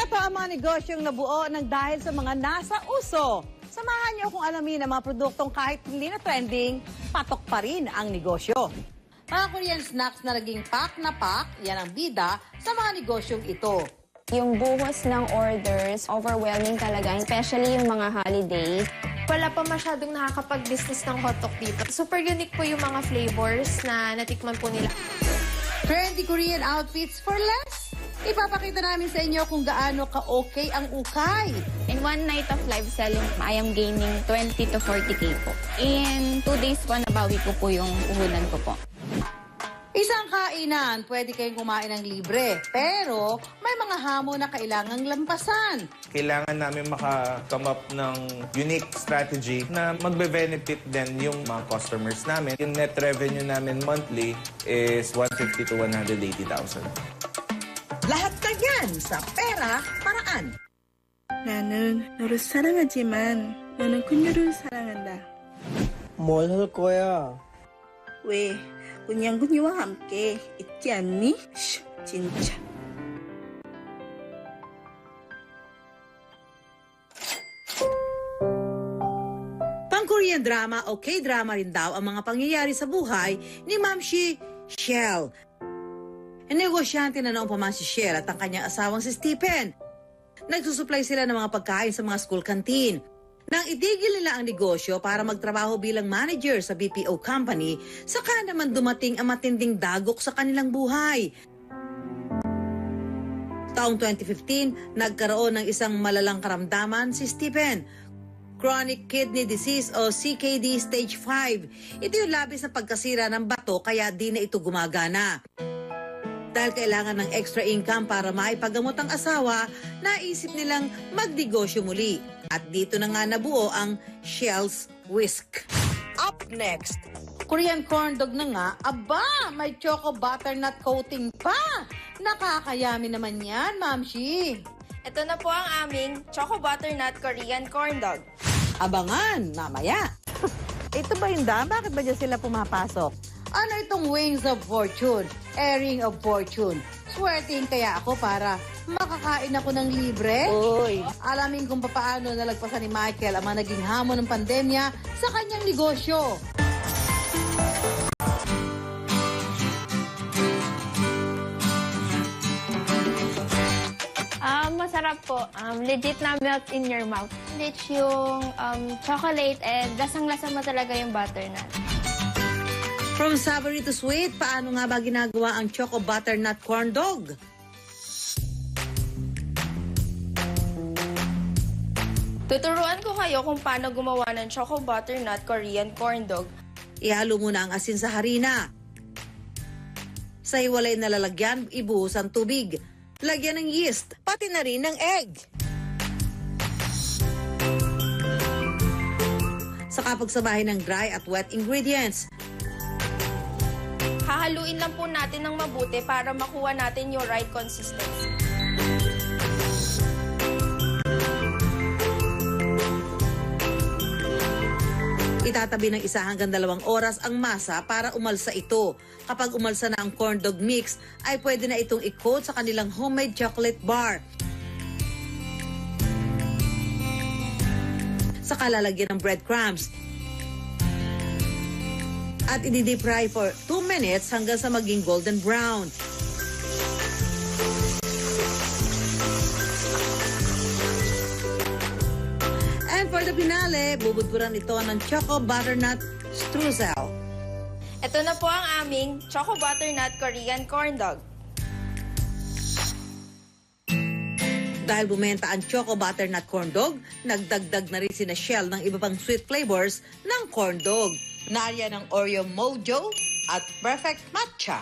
Ito ang mga negosyong nabuo ng dahil sa mga nasa uso. Samahan niyo kung alamin ang mga produktong kahit hindi na trending, patok pa rin ang negosyo. Mga Korean snacks na naging pack na pack, yan ang bida sa mga negosyong ito. Yung buhos ng orders, overwhelming talaga, especially yung mga holidays. Wala pa masyadong nakakapag-business ng hotdog dito. Super unique po yung mga flavors na natikman po nila. Trendy Korean outfits for less? Ipapakita namin sa inyo kung gaano ka-okay ang ukay. In one night of live selling, I am gaining 20 to 40K po. In 2 days po, nabawi ko po yung puhunan ko po. Isang kainan, pwede kayong kumain ng libre. Pero may mga hamon na kailangang lampasan. Kailangan namin maka-come up ng unique strategy na magbe-benefit din yung mga customers namin. Yung net revenue namin monthly is 150 to 180,000. Lahat na yan sa pera paraan. 나는 너를 사랑하지만 너는 그녀를 사랑한다. 뭘 할 거야? 왜 그냥 그녀와 함께 있지 않니? 슈, 진짜. Pang-Korean drama o K-drama rin daw ang mga pangyayari sa buhay ni Ma'am Shell. Negosyante na noong pa man si Shell at ang kanyang asawang si Stephen. Nagsusupply sila ng mga pagkain sa mga school canteen. Nang itigil nila ang negosyo para magtrabaho bilang manager sa BPO company, saka naman dumating ang matinding dagok sa kanilang buhay. Taong 2015, nagkaroon ng isang malalang karamdaman si Stephen. Chronic Kidney Disease o CKD Stage 5. Ito yung labis na pagkasira ng bato kaya di na ito gumagana. Dahil kailangan ng extra income para maipagamot ang asawa, naisip nilang magnegosyo muli. At dito na nga nabuo ang Shell's Whisk. Up next, Korean corn dog na nga, aba, may choco butternut coating pa. Nakakayami naman yan, Ma'am Shi. Ito na po ang aming Choco Butternut Korean Corn Dog. Abangan, mamaya. Ito ba yung dam? Bakit ba dyan sila pumapasok? Ano itong Wings of Fortune? Airing of Fortune. Swertein kaya ako para makakain ako ng libre? Uy. Alamin kung paano nalagpasan ni Michael ang mga naging hamon ng pandemya sa kanyang negosyo. Masarap po. Legit na melt in your mouth. Rich yung chocolate and lasang-lasa mo talaga yung butternut. From savory to sweet, paano nga ba ginagawa ang Choco Butternut Corn Dog? Tuturuan ko kayo kung paano gumawa ng Choco Butternut Korean Corn Dog. Ihalo muna ang asin sa harina. Sa hiwalay na lalagyan, ibuhos ang tubig. Lagyan ng yeast, pati na rin ng egg. Saka pagsabahin ng dry at wet ingredients. Hahaluin lang po natin ng mabuti para makuha natin yung right consistency. Itatabi ng 1 hanggang 2 oras ang masa para umalsa ito. Kapag umalsa na ang corn dog mix, ay pwede na itong i-coat sa kanilang homemade chocolate bar. Saka lalagyan ng breadcrumbs. At i-deep fry for 2 minutes hanggang sa maging golden brown. And for the finale, bubudburan ito ng Choco Butternut Streusel. Ito na po ang aming Choco Butternut Korean Corn Dog. Dahil bumenta ang Choco Butternut Corn Dog, nagdagdag na rin sina Shell ng iba pang sweet flavors ng corn dog. Nariyan ng Oreo Mojo at Perfect Matcha.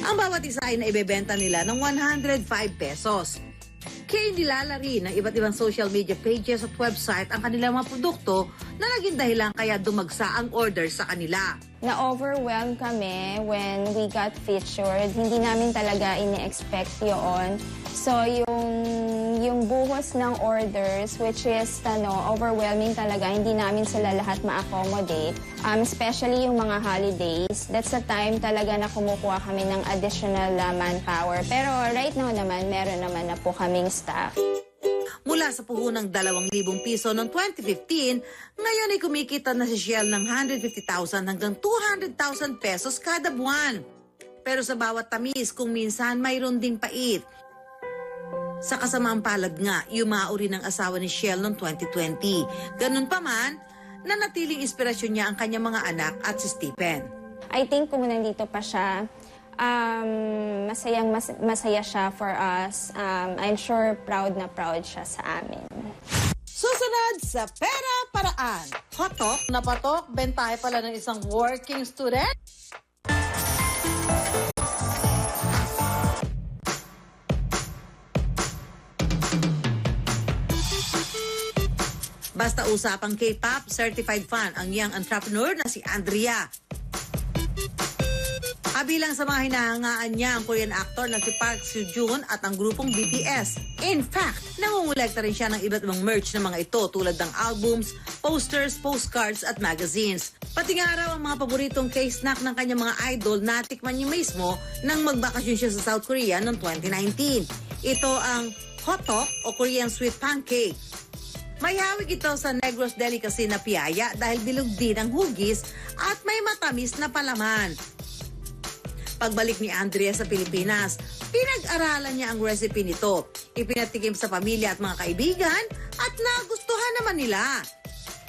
Ang bawat isa ay naibebenta nila ng 105 pesos. Kaya nilalari ng iba't ibang social media pages at website ang kanilang mga produkto na naging dahilan kaya dumagsa ang order sa kanila. Na-overwhelmed kami when we got featured. Hindi namin talaga ini-expect yun. So, yung yung buhos ng orders, which is overwhelming talaga. Hindi namin sila lahat ma-accommodate. Especially yung mga holidays. That's the time talaga na kumukuha kami ng additional manpower. Pero right now naman, meron naman na po kaming staff. Mula sa puhunang 2,000 piso noong 2015, ngayon ay kumikita na si Shell ng 150,000 hanggang 200,000 pesos kada buwan. Pero sa bawat tamis, kung minsan mayroon ding pait. Sa kasamaang palad nga, yumauri ng asawa ni Shell noong 2020. Ganun pa man, nanatiling inspirasyon niya ang kanyang mga anak at si Stephen. I think kung nandito pa siya, masaya siya for us. I'm sure proud na proud siya sa amin. Susunod sa Pera Paraan. Hotok na patok, bentahe pala ng isang working student. Basta usapang K-pop, certified fan ang young entrepreneur na si Andrea. Kabilang sa mga hinahangaan niya ang Korean actor na si Park Seo-joon at ang grupong BTS. In fact, nangungulekta rin siya ng iba't ibang merch ng mga ito tulad ng albums, posters, postcards at magazines. Pati nga raw ang mga paboritong K-snack ng kanyang mga idol natikman niya mismo nang magbakasyon siya sa South Korea noong 2019. Ito ang hotok o Korean sweet pancake. May hawig ito sa Negros delicacy na piyaya dahil bilog din ang hugis at may matamis na palaman. Pagbalik ni Andrea sa Pilipinas, pinag-aralan niya ang recipe nito. Ipinatikim sa pamilya at mga kaibigan at nagustuhan naman nila.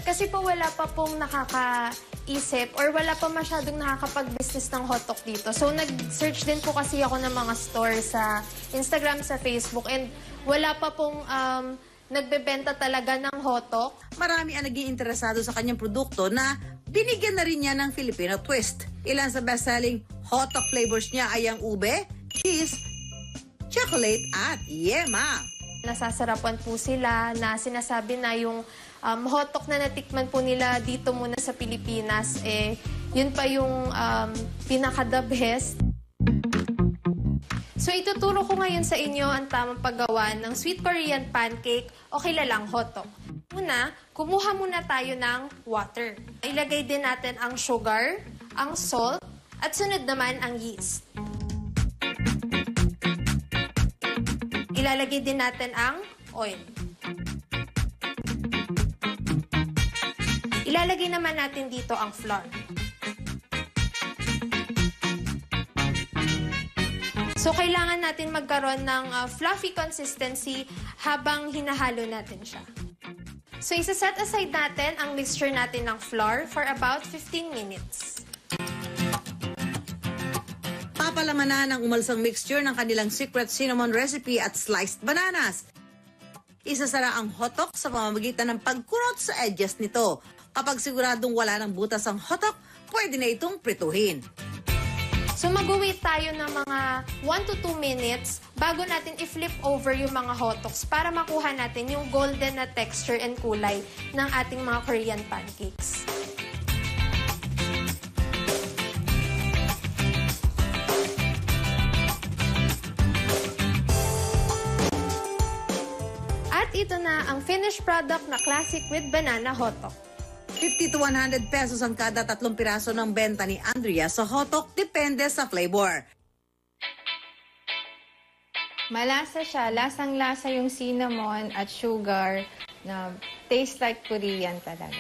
Kasi po wala pa pong nakakaisip or wala pa masyadong nakakapag-business ng hotdog dito. So nag-search din po kasi ako ng mga store sa Instagram, sa Facebook, and wala pa pong nagbebenta talaga ng hotdog. Marami ang naging interesado sa kanyang produkto na binigyan na rin niya ng Filipino twist. Ilan sa best-selling hotdog flavors niya ay ang ube, cheese, chocolate at yema. Nasasarapan po sila na sinasabi na yung hotdog na natikman po nila dito muna sa Pilipinas, yun pa yung pinaka-the best. So ituturo ko ngayon sa inyo ang tamang paggawa ng sweet Korean pancake o kilalang hotdog. Una, kumuha muna tayo ng water. Ilagay din natin ang sugar, ang salt, at sunod naman ang yeast. Ilalagay din natin ang oil. Ilalagay naman natin dito ang flour. So, kailangan natin magkaroon ng fluffy consistency habang hinahalo natin siya. So, isa-set aside natin ang mixture natin ng flour for about 15 minutes. Papalamanan ang umalsang mixture ng kanilang secret cinnamon recipe at sliced bananas. Isasara ang hotdog sa pamamagitan ng pagkurot sa edges nito. Kapag siguradong wala ng butas ang hotdog, pwede na itong prituhin. So mag-wait tayo ng mga 1 to 2 minutes bago natin i-flip over yung mga hotdogs para makuha natin yung golden na texture and kulay ng ating mga Korean pancakes. At ito na ang finished product na classic with banana hotdog. 50 to 100 pesos ang kada 3 piraso ng benta ni Andrea sa hotdog, depende sa flavor. Malasa siya. Lasang-lasa yung cinnamon at sugar na taste like Korean talaga.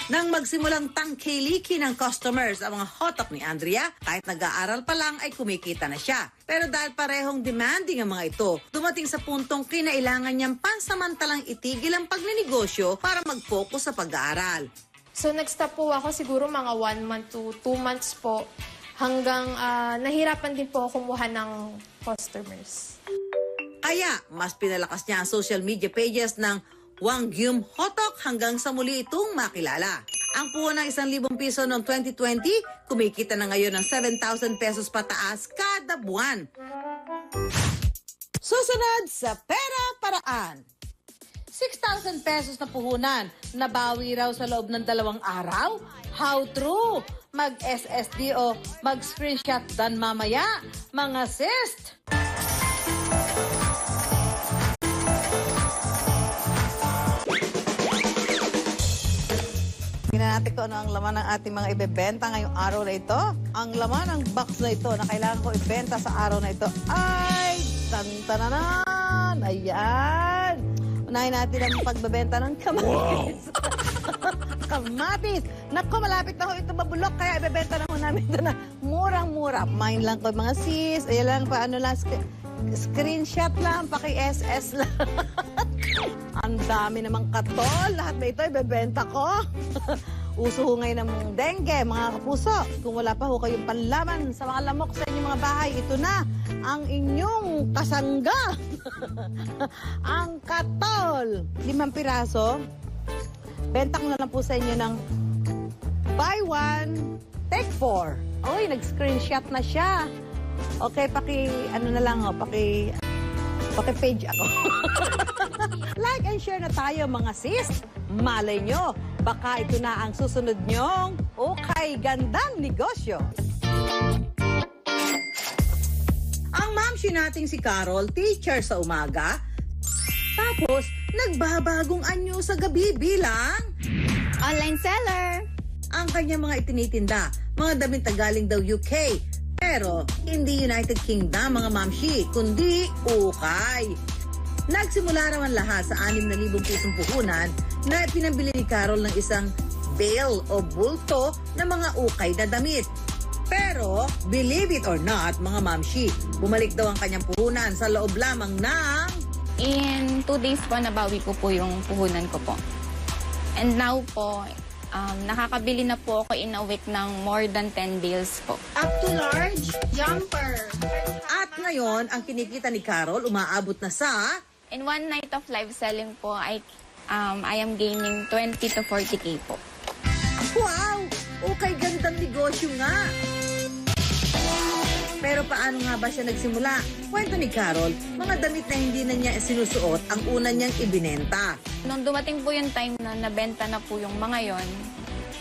Nang magsimulang tangkiliki ng customers ang mga hotdog ni Andrea, kahit nag-aaral pa lang ay kumikita na siya. Pero dahil parehong demanding ang mga ito, dumating sa puntong kinailangan niyang pansamantalang itigil ang pagninegosyo para mag-focus sa pag-aaral. So nag-stop po ako siguro mga 1 month to 2 months po hanggang nahirapan din po ako kumuha ng customers. Kaya mas pinalakas niya ang social media pages ng Wangyum Hotdog hanggang sa muli itong makilala. Ang puhunan ng 1,000 piso noong 2020, kumikita na ngayon ng 7,000 pesos pataas kada buwan. Susunod sa Pera Paraan. 6,000 pesos na puhunan, nabawi raw sa loob ng 2 araw? How true? Mag-SSD o mag-screenshot dan mamaya, mga sis! natin kung ano ang laman ng ating mga ibebenta ngayong araw na ito. Ang laman ng box na ito na kailangan ko ibenta sa araw na ito ay tantananan! Ayan! Unahin natin ang pagbebenta ng kamatis. Kamatis! Naku, malapit na ho ito mabulok, kaya ibebenta na ho namin ito na murang-mura. Mind lang ko mga sis. Ayan lang, paano lang, screenshot lang, paki-SS lang. Ang dami namang katol. Lahat na ito ibebenta ko. Uso ho ngayon ng dengue, mga kapuso. Kung wala pa ho kayong panlaman sa mga lamok sa inyong mga bahay, ito na ang inyong kasangga. Ang katol. 5 piraso. Benta ko na lang po sa inyo ng buy 1, take 4. Uy, nag-screenshot na siya. Okay, paki-page ako. Like and share na tayo mga sis. Malay nyo, baka ito na ang susunod nyong okay gandang negosyo. Ang mamshi nating si Carol, teacher sa umaga, tapos nagbabagong anyo sa gabi bilang Online seller! ang kanyang mga itinitinda, mga damit na galing daw UK. Pero hindi United Kingdom mga mamshi, kundi ukay. Nagsimula naman lahat sa 6,000 pisong puhunan na pinambili ni Carol ng isang bale o bulto ng mga ukay na damit. Pero, believe it or not mga mamshi, bumalik daw ang kanyang puhunan sa loob lamang ng In 2 days po, nabawi ko po yung puhunan ko po. And now po, nakakabili na po ako in a week ng more than 10 bales po. Up to large, jumper. At ngayon, ang kinikita ni Carol umaabot na sa In one night of live selling po, I am gaining 20 to 40K po. wow! Okay, gandang negosyo nga! Pero paano nga ba siya nagsimula? Kwento ni Carol, mga damit na hindi na niya sinusuot ang una niyang ibinenta. Nung dumating po yung time na nabenta na po yung mga yon,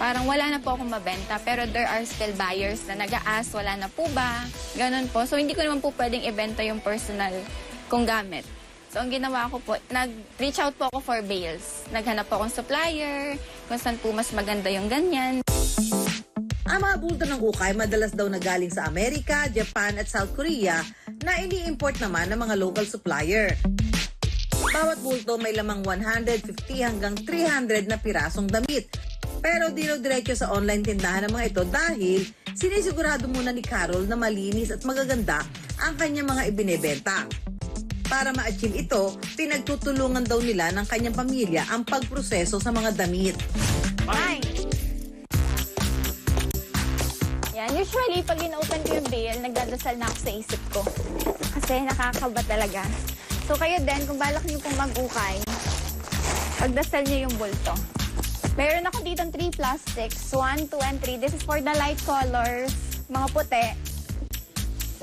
parang wala na po akong mabenta, pero there are still buyers na nag-a-ask, wala na po ba? Ganon po. So, hindi ko naman po pwedeng ibenta yung personal kong gamit. So, ang ginawa ko po, nag-reach out po ako for bales. Naghanap po akong supplier, kung saan po mas maganda yung ganyan. Ang mga bulto ng ukay madalas daw nagaling sa Amerika, Japan at South Korea na ini-import naman ng mga local supplier. Bawat bulto may lamang 150 hanggang 300 na pirasong damit. Pero dinodiretso sa online tindahan ng mga ito dahil sinisigurado muna ni Carol na malinis at magaganda ang kanyang mga ibinebenta. Para ma-achieve ito, pinagtutulungan daw nila ng kanyang pamilya ang pagproseso sa mga damit. Bye! Yan, usually, pag in-open ko yung bale, nagdadasal na ako sa isip ko. Kasi nakakaba talaga. So, kayo din, kung balak niyo pong mag-ukay, pagdasal niyo yung bulto. Meron ako dito 3 plastics, 1, 2, and 3. This is for the light colors, mga puti.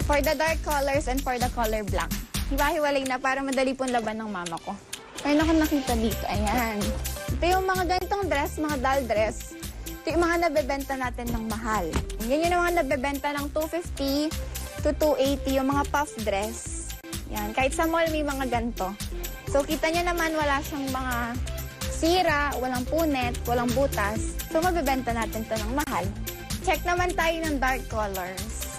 For the dark colors and for the color black. Hiwa-hiwalay na para madali pong laban ng mama ko. Meron ako nakita dito, ayan. Ito yung mga ganitong dress, mga doll dress. Ito yung mga nabebenta natin ng mahal. Yan yung mga nabebenta ng 250 to 280, yung mga puff dress. Yan, kahit sa mall may mga ganito. So, kita nyo naman wala siyang mga sira, walang punit, walang butas. So, mabebenta natin to ng mahal. Check naman tayo ng dark colors.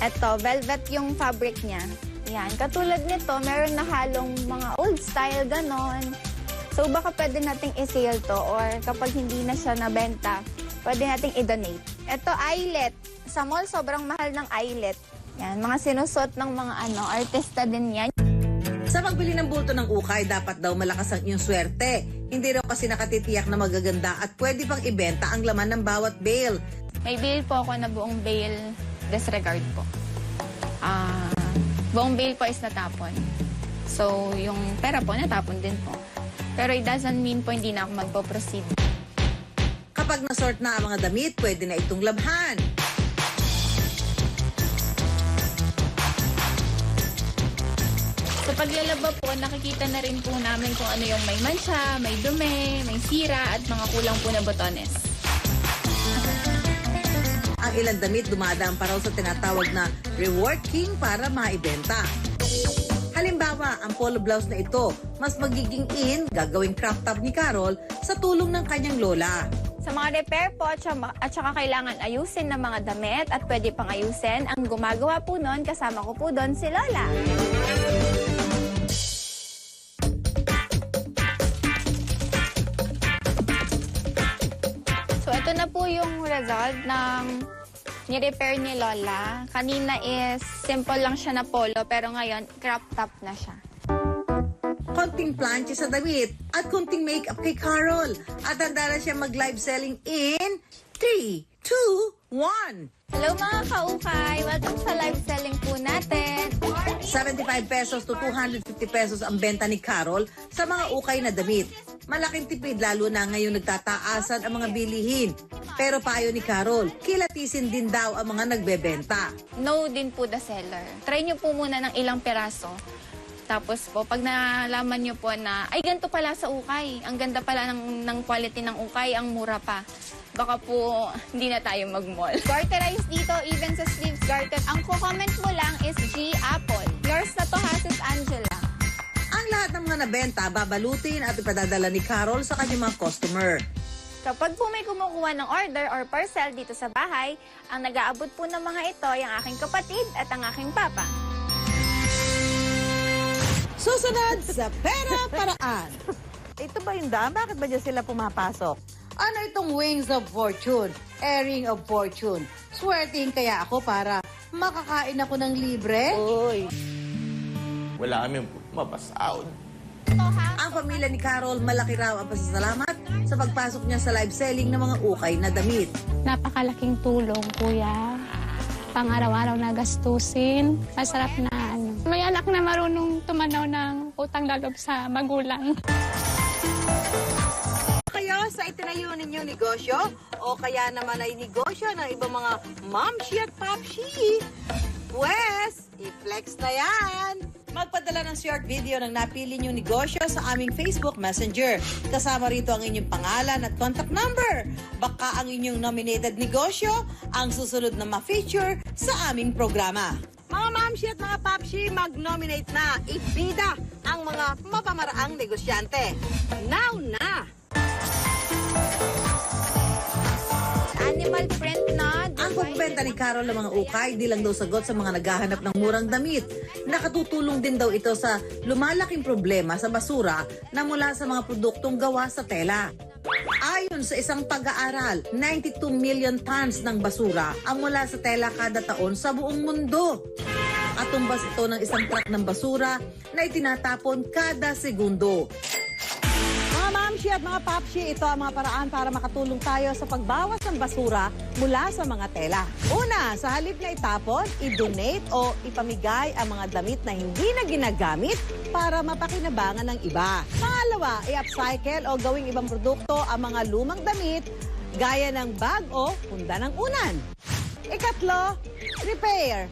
Ito, velvet yung fabric niya. Yan, katulad nito, meron na halong mga old style, ganon. So, baka pwede nating i-sale to or kapag hindi na siya nabenta, pwede nating i-donate. Ito, eyelet. Sa mall, sobrang mahal ng eyelet. Yan, mga sinusot ng mga artista din yan. Sa pagbili ng bulto ng ukay, dapat daw malakas ang iyong swerte. Hindi raw kasi nakatitiyak na magaganda at pwede pang ibenta ang laman ng bawat bale. May bale po ako na buong bale disregard po. Buong bale po is natapon. So, yung pera po, natapon din po. Pero it doesn't mean po hindi na ako magpo-proceed. Kapag nasort na ang mga damit, pwede na itong labhan. Sa paglalaba po, nakikita na rin po namin kung ano yung may mancha, may dumi, may sira, at mga kulang po na botones. Ang ilang damit dumadaan pa raw sa tinatawag na reworking para maibenta. Halimbawa, ang polo blouse na ito, mas magiging in, gagawing crop top ni Carol sa tulong ng kanyang lola. Sa mga repair po at saka kailangan ayusin ng mga damit at pwede pang ayusin, ang gumagawa po nun, kasama ko po doon si Lola. So ito na po yung result ng ni-repair ni Lola. Kanina is simple lang siya na polo pero ngayon crop top na siya. Konting planche sa damit at konting makeup kay Carol. At handa na siya mag-live selling in 3, 2, 1. Hello mga kaukay! Welcome sa live selling po natin. 75 pesos to 250 pesos ang benta ni Carol sa mga ukay na damit. Malaking tipid lalo na ngayon nagtataasan ang mga bilihin. Pero payo ni Carol, kilatisin din daw ang mga nagbebenta. No din po the seller. Try nyo po muna ng ilang peraso. Tapos po, pag nalaman nyo po na, ay ganito pala sa ukay. Ang ganda pala ng quality ng ukay, ang mura pa. Baka po, hindi na tayo mag-mall. Garterize dito, even sa sleeves garter. Ang comment mo lang is G Apple. Yours na to ha, sis Angela. Ang lahat ng mga nabenta, babalutin at ipadadala ni Carol sa kanyang mga customer. Kapag po may kumukuha ng order or parcel dito sa bahay, ang nag-aabot po ng mga ito ay ang aking kapatid at ang aking papa. Susunod sa Pera Paraan. Ito ba yung daan? Bakit ba dyan sila pumapasok? Ano itong Wings of Fortune? Airing of Fortune. Swertihin kaya ako para makakain ako ng libre? Uy, Wala kami mapasound. Ang pamilya ni Carol, malaki raw ang pasasalamat sa pagpasok niya sa live selling ng mga ukay na damit. Napakalaking tulong, kuya. Pang-araw-araw na gastusin. Masarap na ano. May anak na marunong tumanaw ng utang na loob sa magulang. Kayo sa itinayo ninyong negosyo o kaya naman ay negosyo ng ibang mga mamshi at papshi, pues, i-flex na yan! Magpadala ng short video ng napili niyong negosyo sa aming Facebook Messenger. Kasama rito ang inyong pangalan at contact number. Baka ang inyong nominated negosyo ang susunod na ma-feature sa aming programa. Mga mamshi at mga papshi, mag-nominate na. Ibida ang mga mapamaraang negosyante. Now na! Animal print na. Ang pagbenta ni Carol ng mga ukay, di lang daw sagot sa mga naghahanap ng murang damit. Nakatutulong din daw ito sa lumalaking problema sa basura na mula sa mga produktong gawa sa tela. Ayon sa isang pag-aaral, 92 million tons ng basura ang mula sa tela kada taon sa buong mundo. At tumbas ito ng isang truck ng basura na itinatapon kada segundo. Mga mamshi at mga papshi, ito ang mga paraan para makatulong tayo sa pagbawas ng basura mula sa mga tela. Una, sa halip na itapon, i-donate o ipamigay ang mga damit na hindi na ginagamit para mapakinabangan ng iba. Pangalawa, i-upcycle o gawing ibang produkto ang mga lumang damit gaya ng bag o punda ng unan. Ikatlo, repair.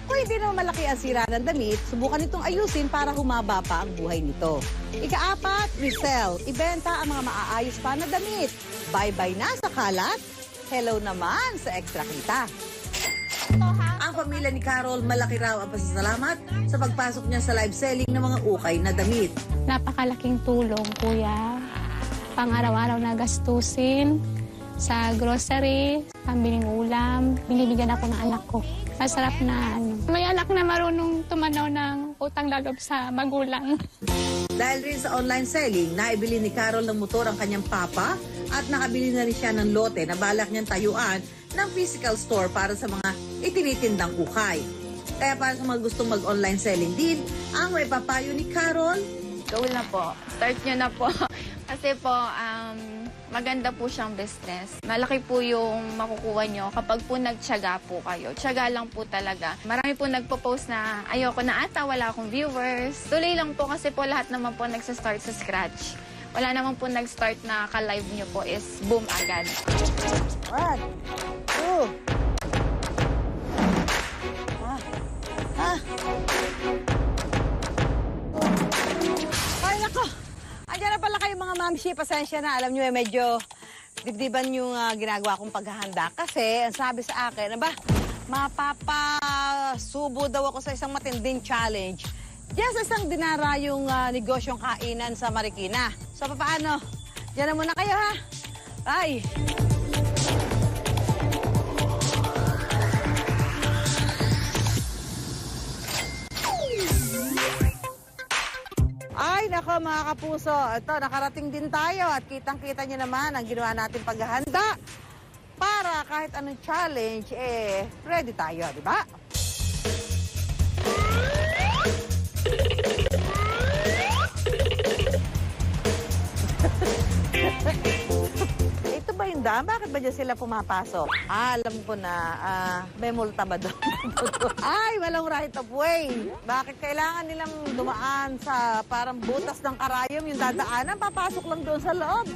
Kung hindi naman malaki ang sira ng damit, subukan itong ayusin para humaba pa ang buhay nito. Ikaapat, resell. Ibenta ang mga maaayos pa na damit. Bye-bye na sa kalat. Hello naman sa extra kita. Ang pamilya ni Carol, malaki raw ang pasasalamat sa pagpasok niya sa live selling ng mga ukay na damit. Napakalaking tulong, kuya. Pang-araw-araw na gastusin. Sa grocery, pambiling ulam, binibigyan ako ng anak ko. Masarap na ano. May anak na marunong tumanaw ng utang na loob sa magulang. Dahil rin sa online selling, naibili ni Carol ng motor ang kanyang papa at nakabili na rin siya ng lote na balak niyang tayuan ng physical store para sa mga itinitindang ukay. Kaya para sa mga gustong mag-online selling din, ang may papayo ni Carol, Go na po. Start nyo na po. Kasi po, maganda po siyang business. Malaki po yung makukuha nyo kapag po nagtiyaga po kayo. Tiyaga lang po talaga. Marami po nagpo-post na ayoko na ata, wala akong viewers. Tuloy lang po kasi po lahat naman po nagsastart sa scratch. Wala naman po nag-start na ka-live nyo po is boom agad. 1, 2. Ay, nako. Andiyan na pala kayo mga mamshi. Pasensya na. Alam nyo, medyo dibdiban yung ginagawa kong paghahanda. Kasi, ang sabi sa akin, mapapasubo daw ako sa isang matinding challenge. Diyan sa isang dinarayong negosyong kainan sa Marikina. So, paano? Diyan na muna kayo, ha? Ay! Ay, nako mga kapuso. Ito, nakarating din tayo at kitang-kita nyo naman ang ginawa natin paghahanda para kahit anong challenge, ready tayo, di ba? Ito ba yung dam? Bakit ba dyan sila pumapasok? Alam ko na. May multa ba doon? Ay, walang right of way. Bakit kailangan nilang dumaan sa parang butas ng karayom yung dadaanan? Papasok lang doon sa loob.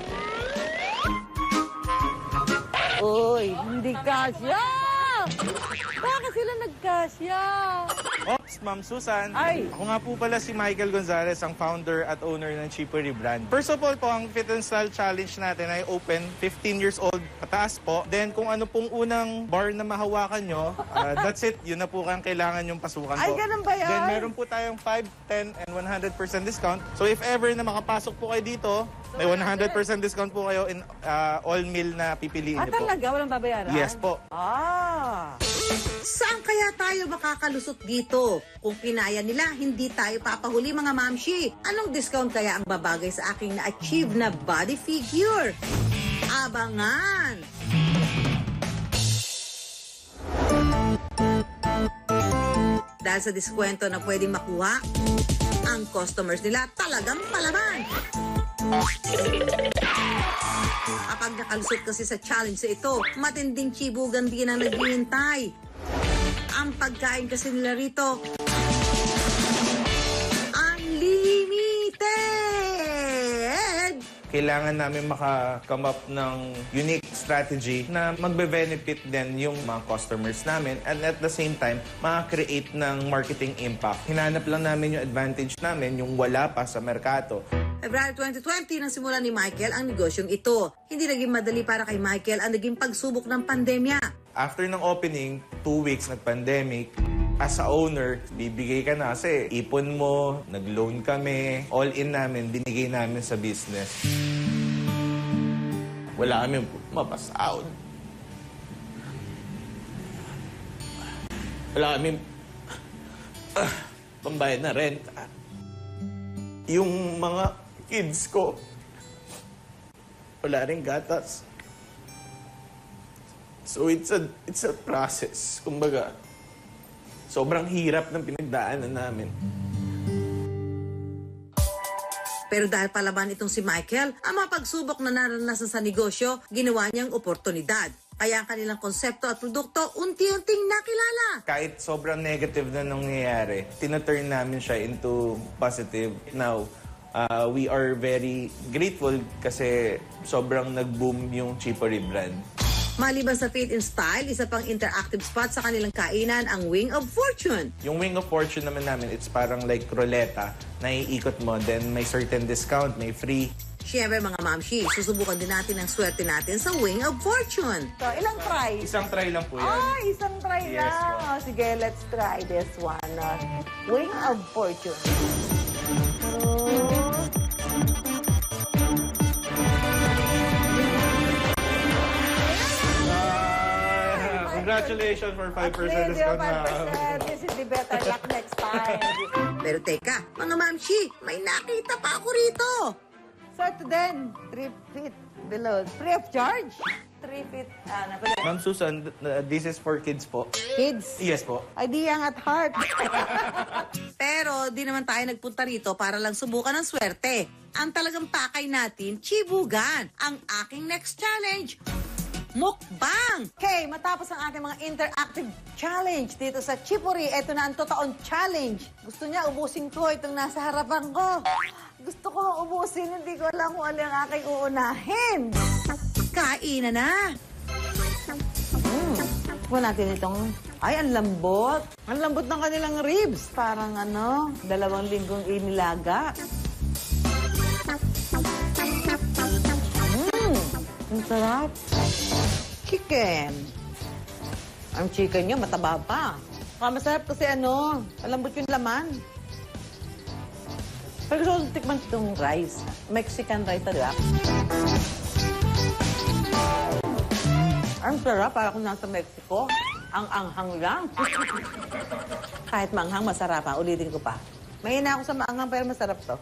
Uy, hindi kasya! Bakit sila nagkasya? Ops, Ma'am Susan. Ay. Ako nga po pala si Michael Gonzalez, ang founder at owner ng Chipory brand. First of all po, ang Fit and Style Challenge natin ay open 15 years old pataas po. Then kung ano pong unang bar na mahawakan nyo, that's it. Yun na po ang kailangan yung pasukan po. Ay, ganun ba yan? Then meron po tayong 5, 10, and 100% discount. So if ever na makapasok po kayo dito, may 100% discount po kayo in all meal na pipiliin nyo po. Talaga? Walang babayaran? Yes po. Saan kaya tayo makakalusot dito? Kung kinaya nila, hindi tayo papahuli mga mamshi. Anong discount kaya ang babagay sa aking na-achieve na body figure? Abangan! Dahil sa diskwento na pwedeng makuha, ang customers nila talagang palaban. Kapag nakalusot kasi sa challenge na ito, matinding chibugan din ang naghihintay. Ang pagkain kasi nila rito, unlimited! Kailangan namin maka-come up ng unique strategy na magbe-benefit din yung mga customers namin and at the same time, maka-create ng marketing impact. Hinanap lang namin yung advantage namin, yung wala pa sa merkado. February 2020 nang simulan ni Michael ang negosyong ito. Hindi naging madali para kay Michael ang naging pagsubok ng pandemya. After ng opening, 2 weeks nag-pandemic. As a owner, bibigay ka na kasi ipon mo, nag-loan kami, all in namin, binigay namin sa business. Wala kami mapasahod. Wala kami pambayad na rent. Yung mga kids ko, wala rin gatas. So it's a process. Kumbaga, sobrang hirap ng pinagdaanan namin. Pero dahil palaban itong si Michael, ang mga pagsubok na naranasan sa negosyo, ginawa niyang oportunidad. Kaya ang kanilang konsepto at produkto unti-unting nakilala. Kahit sobrang negative na nangyayari, tinaturn namin siya into positive. Now, we are very grateful kasi sobrang nag-boom yung Chipory brand. Maliban sa Fit and Style, isa pang interactive spot sa kanilang kainan ang Wing of Fortune. Yung Wing of Fortune naman namin, it's parang like ruleta na iikot mo, then may certain discount, may free. Siyempre mga mamshi, susubukan din natin ang swerte natin sa Wing of Fortune. So, ilang try? Isang try lang po yan. Isang try Yes, lang. po. O, sige, let's try this one. Wing of Fortune. Congratulations for 5% discount na. This is the better luck next time. Pero teka, mga mamshi, may nakita pa ako rito. So ito din, 3 feet below. Free of charge? 3 feet, Ma'am Susan, this is for kids po. kids. Yes po. Ay, di ang at heart. Pero di naman tayo nagpunta rito para lang subukan ng swerte. Ang talagang pakay natin, chibugan. Ang aking next challenge, mukbang! Okay, matapos ang ating mga interactive challenge dito sa Chipory, ito na ang totoong challenge. Gusto niya ubusin ko itong nasa harapan ko. Gusto ko ubusin, hindi ko alam kung ano ang aking uunahin. Kainan na! Kuha natin itong... Ay, ang lambot. Ang lambot ng kanilang ribs. Parang 2 linggong inilaga. Ang sarap. Chicken. Ang chicken niya, mataba pa. Masarap kasi malambot yung laman. Pero gusto ko tikman itong rice. Mexican rice talaga. Ang sarap, para kung nasa Mexico. Ang anghang lang. Kahit manghang, masarap ha. Ulitin ko pa. Mahina ako sa maanghang, pero masarap to.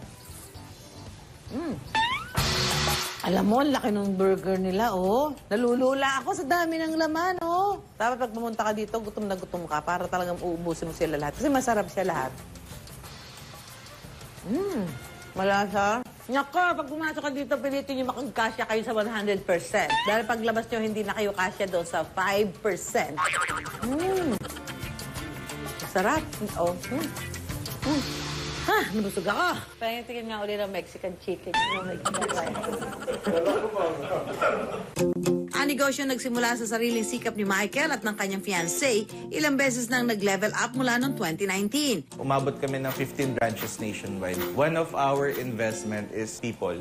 Alam mo, ang laki ng burger nila, oh. Nalulula ako sa dami ng laman, oh. Dapat pag pumunta ka dito, gutom na gutom ka para talagang uubusin mo sila lahat. Kasi masarap siya lahat. Malasa. Nako, pag pumasok ka dito, pilitin nyo makagkasya kayo sa 100%. Dahil paglabas nyo, hindi na kayo kasya doon sa 5%. Masarap. Oh. Ha, nabusog ako. Tingin nga ulit ng Mexican chicken. Oh my God. Ang negosyo nagsimula sa sariling sikap ni Michael at ng kanyang fiancé, ilang beses nang nag-level up mula noong 2019. Umabot kami ng 15 branches nationwide. One of our investment is people.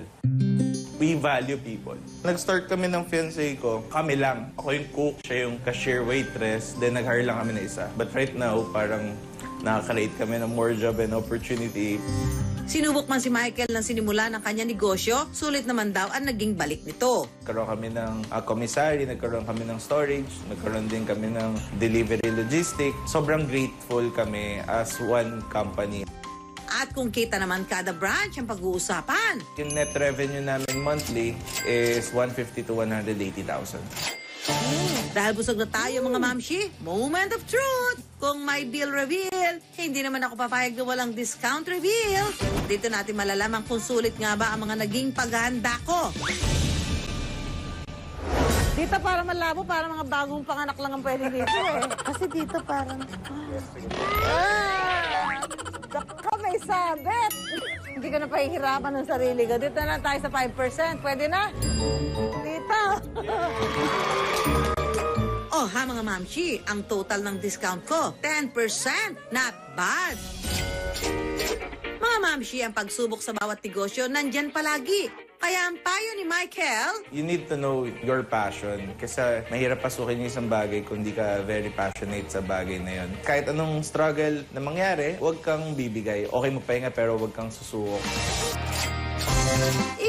We value people. Nag-start kami ng fiancé ko, kami lang. Ako yung cook, siya yung cashier waitress, then nag-hire lang kami na isa. But right now, parang nakaka-create kami ng more job and opportunity. Sinubok man si Michael ng sinimula ng kanyang negosyo, sulit naman daw ang naging balik nito. Nagkaroon kami ng commissary, nagkaroon kami ng storage, nagkaroon din kami ng delivery logistic. Sobrang grateful kami as one company. At kung kita naman kada branch ang pag-uusapan. Yung net revenue namin monthly is 150 to 180,000. Dahil busog na tayo mga mamshi, moment of truth! Kung may deal reveal, hindi naman ako papayag na walang discount reveal. Dito natin malalaman kung sulit nga ba ang mga naging paghahanda ko. Dito para malabo, para mga bagong panganak lang ang pwede dito eh. Kasi dito parang... Daka, may sabit! Hindi ka na pahihirapan ng sarili ko. Dito na tayo sa 5%. Pwede na? Dito! Oh, ha mga mamshi, ang total ng discount ko, 10%. Not bad. Mga mamshi, ang pagsubok sa bawat negosyo, nandyan palagi. Kaya ang payo ni Michael, You need to know your passion kasi mahirap pasukin yung isang bagay kung di ka very passionate sa bagay na yun. Kahit anong struggle na mangyari, huwag kang bibigay. Okay magpahinga pero huwag kang susuko.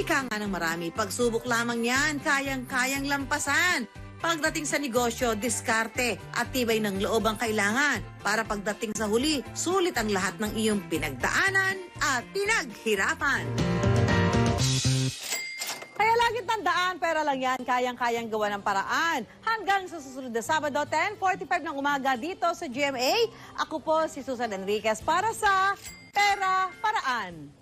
ika nga ng marami, pagsubok lamang yan, kayang-kayang lampasan. Pagdating sa negosyo, diskarte at tibay ng loob ang kailangan para pagdating sa huli, sulit ang lahat ng iyong pinagdaanan at pinaghirapan. Kaya lagi tandaan, pera lang yan, kayang-kayang gawa ng paraan. Hanggang sa susunod na Sabado, 10:45 ng umaga dito sa GMA. Ako po si Susan Enriquez para sa Pera Paraan.